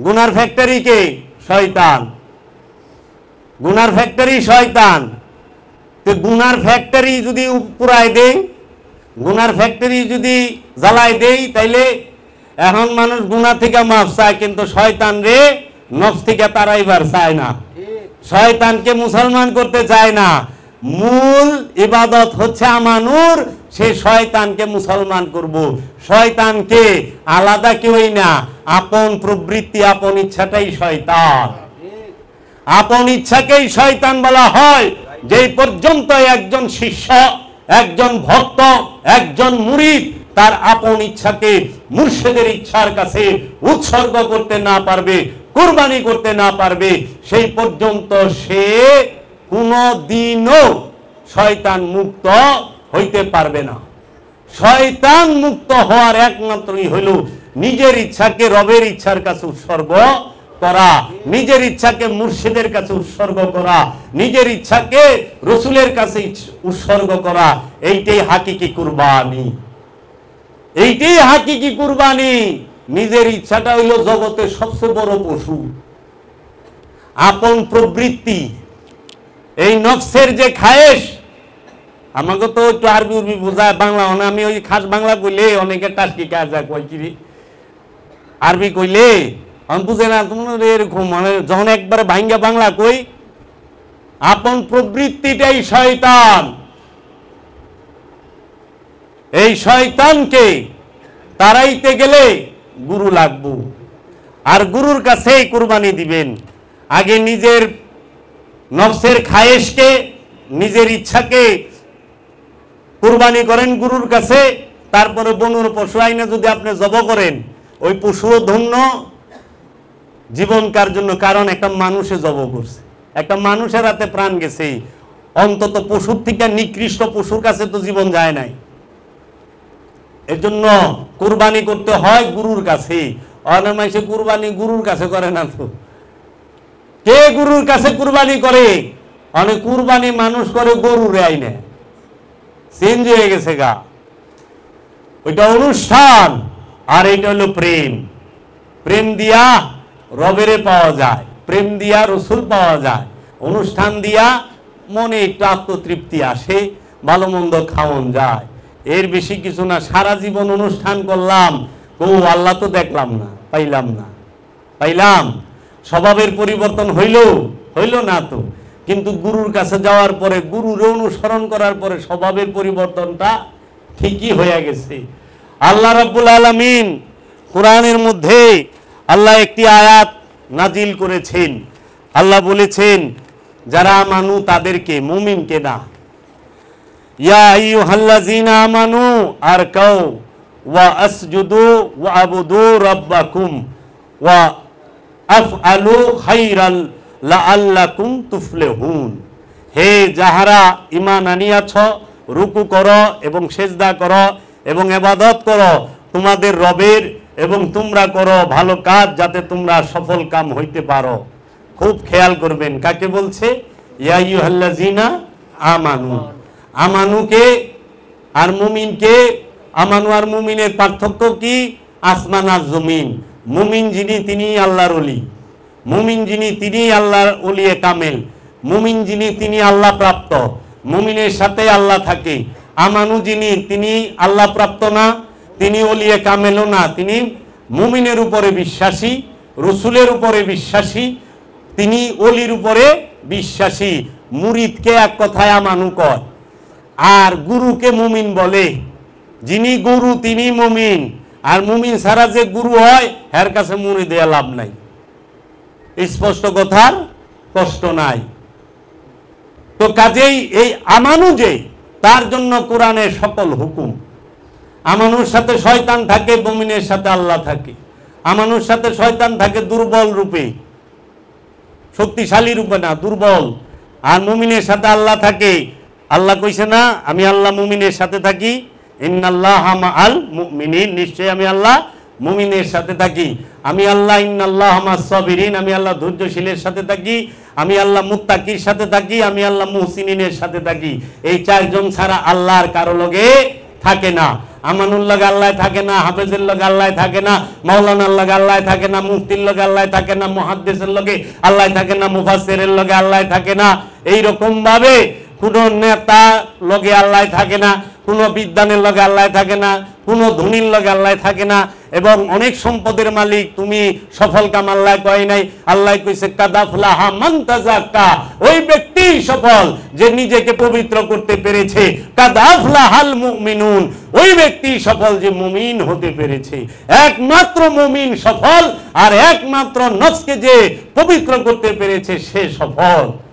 গুনার ফ্যাক্টরি কে? শয়তান। গুনার ফ্যাক্টরি শয়তান। তো গুনার ফ্যাক্টরি যদি পুরাই দেই, গুনার ফ্যাক্টরি যদি জ্বালাই দেই, তাইলে এখন মানুষ গুনাহ থেকে মাফ চায়, কিন্তু শয়তান রে নফস থেকে তাড়াইবার চায় না, শয়তানকে মুসলমান করতে চায় না। মূল ইবাদত হচ্ছে আমানুর, সে শয়তানকে মুসলমান করব। শয়তানকে আলাদা কেউই না, আপন প্রবৃত্তি আপন ইচ্ছাটাই শয়তান। আপন ইচ্ছাকেই শয়তান বলা হয়। যেই পর্যন্ত একজন শিষ্য, একজন ভক্ত, একজন মুরিদ তার আপন ইচ্ছাকে মুর্শিদের ইচ্ছার কাছে উৎসর্গ করতে না পারবে, কুরবানি করতে না পারবে, সেই পর্যন্ত সে কোনো দিনও শয়তান মুক্ত হইতে পারবে না। শয়তান মুক্ত হওয়ার একমাত্রই হইল নিজের ইচ্ছাকে রবের ইচ্ছার কাছে উৎসর্গ করা, নিজের ইচ্ছাকে মুর্শিদের কাছে উৎসর্গ করা, নিজের ইচ্ছাকে রসুলের কাছে উৎসর্গ করা। এইটাই হাকিকি কুরবানি, এইটাই হাকিকি কুরবানি। নিজের ইচ্ছাটা হইল জগতের সবচেয়ে বড় পশু, আপন প্রবৃত্তি, এই নফসের যে খায়েশ। আমাকে তো একটু আরবি উর্বি বোঝায়, বাংলা মানে আমি ওই খাস বাংলা কইলে অনেকে টাস্কি কাজা কয় কি আরবি কইলে আমি বুঝে না। তোমার এরকম মানে যখন একবারে ভাঙ্গা বাংলা কই, আপন প্রবৃত্তিটাই শয়তান। এই শয়তানকে তাড়াইতে গেলে গুরু লাগবো, আর গুরুর কাছেই কুরবানি দিবেন। আগে নিজের নফসের খায়েশকে, নিজের ইচ্ছাকে কুরবানি করেন গুরুর কাছে, তারপরে বনুর পশু আইনে যদি আপনি জব করেন, ওই পশুও ধন্য জীবনকার জন্য। কারণ একটা মানুষে জব করছে, একটা মানুষের হাতে প্রাণ গেছে। অন্তত পশুর থেকে নিকৃষ্ট পশুর কাছে তো জীবন যায় নাই। এর জন্য কুরবানি করতে হয় গুরুর কাছে। অনেক মানুষে কুরবানি গুরুর কাছে করে না। তো কে গুরুর কাছে কুরবানি করে? অনেক কুরবানি মানুষ করে গরুরে আইনে, চেঞ্জ হয়ে গেছে গা। ওইটা অনুষ্ঠান, আর এইটা হলো প্রেম। প্রেম দিয়া রবেরে পাওয়া যায়, প্রেম দিয়া রসুল পাওয়া যায়। অনুষ্ঠান দিয়া মনে একটু আত্মতৃপ্তি আসে, ভালো মন্দ খাওয়ান যায়, এর বেশি কিছু না। সারা জীবন অনুষ্ঠান করলাম, আল্লাহ তো দেখলাম না, পাইলাম না। পাইলাম স্বভাবের পরিবর্তন হইল না তো। কিন্তু গুরুর কাছে যাওয়ার পরে, গুরুর অনুসরণ করার পরে স্বভাবের পরিবর্তনটা ঠিকই হয়ে গেছে। আল্লাহ রাব্বুল আলামিন কোরআনের মধ্যে আল্লাহ একটি আয়াত নাজিল করেছেন। আল্লাহ বলেছেন, যারা মানু তাদেরকে, মুমিনকে না। ইয়া আইয়ুহাল্লাযীনা আমানু আরকাউ ওয়া আসজুদু ওয়া আবুদু রাব্বাকুম ওয়া আফআলু খাইরাল লাআল্লাকুম তুফলিহুন। হে যাহারা ঈমান আনিয়াছ, রুকু করো এবং সেজদা করো এবং ইবাদত করো তোমাদের রবের, এবং তোমরা করো ভালো কাজ যাতে তোমরা সফল কাম হইতে পারো। খুব খেয়াল করবেন কাকে বলছে, ইয়া আইয়ুহাল্লাযীনা আমানু। আমানুকে আর মুমিনকে, আমানু আর মুমিনের পার্থক্য কি? আসমান আর জমিন। মুমিন যিনি তিনি আল্লাহর ওলি, মুমিন যিনি তিনি আল্লাহর ওলিয়ে কামেল, মুমিন যিনি তিনি আল্লাহ প্রাপ্ত, মুমিনের সাথে আল্লাহ থাকে। আমানু যিনি তিনি আল্লাহ প্রাপ্ত না, তিনি ওলিয়ে কামেলও না, তিনি মুমিনের উপরে বিশ্বাসী, রসুলের উপরে বিশ্বাসী, তিনি ওলির উপরে বিশ্বাসী। মুরিদকে এক কথায় আমানু কয়, আর গুরুকে মুমিন বলে। যিনি গুরু তিনি মুমিন, আর মুমিন ছাড়া যে গুরু হয় এর কাছে মুরিদ দেয়া লাভ নাই। স্পষ্ট কথার কষ্ট নাই। তো কাজেই এই আমানু যে, তার জন্য কোরআনের সকল হুকুম। আমানুর সাথে শয়তান থাকে, মুমিনের সাথে আল্লাহ থাকে। আমানুর সাথে শয়তান থাকে দুর্বল রূপে, শক্তিশালী রূপে না, দুর্বল। আর মুমিনের সাথে আল্লাহ থাকে। আল্লাহ কইছে না, আমি আল্লাহ মুমিনের সাথে থাকি, ইন্নাল্লাহা মাআল মুমিনিন, নিশ্চয়ই আমি আল্লাহ মুমিনের সাথে থাকি। আমি আল্লাহ ইন্নাল্লাহা মাস সাবিরিন, আমি আল্লাহ ধৈর্যশীলের সাথে থাকি। আমি আল্লাহ মুত্তাকির সাথে থাকি। আমি আল্লাহ মুহসিনিনের সাথে থাকি। এই চারজন ছাড়া আল্লাহর কারো লগে থাকে না। আমানুল্লাহ আল্লাহ থাকে না, হাফেজের লগে আল্লাহ থাকে না, মাওলানার লগে আল্লাহ থাকে না, মুফতির লগে আল্লাহ থাকে না, মুহাদ্দিসের লগে আল্লাহ থাকে না, মুফাসসিরের লগে আল্লাহ থাকে না। এই রকম ভাবে কোন নেতা লগে আল্লাহ থাকে না, কোন বিদ্বানের লগে আল্লাহ থাকে না, কোন ধনীর লগে আল্লাহ থাকে না। এবং অনেক সম্পদের মালিক তুমি সফল কাম আল্লাহ কয় নাই, আল্লাহ কইছে কাদাফলাহা মান তাযাক্কা, ওই ব্যক্তি সফল যে নিজেকে পবিত্র করতে পেরেছে। কাদাফলাহাল মুমিনুন, ওই ব্যক্তি সফল যে মুমিন হতে পেরেছে। একমাত্র মুমিন সফল, আর একমাত্র নফসকে যে পবিত্র করতে পেরেছে সে সফল।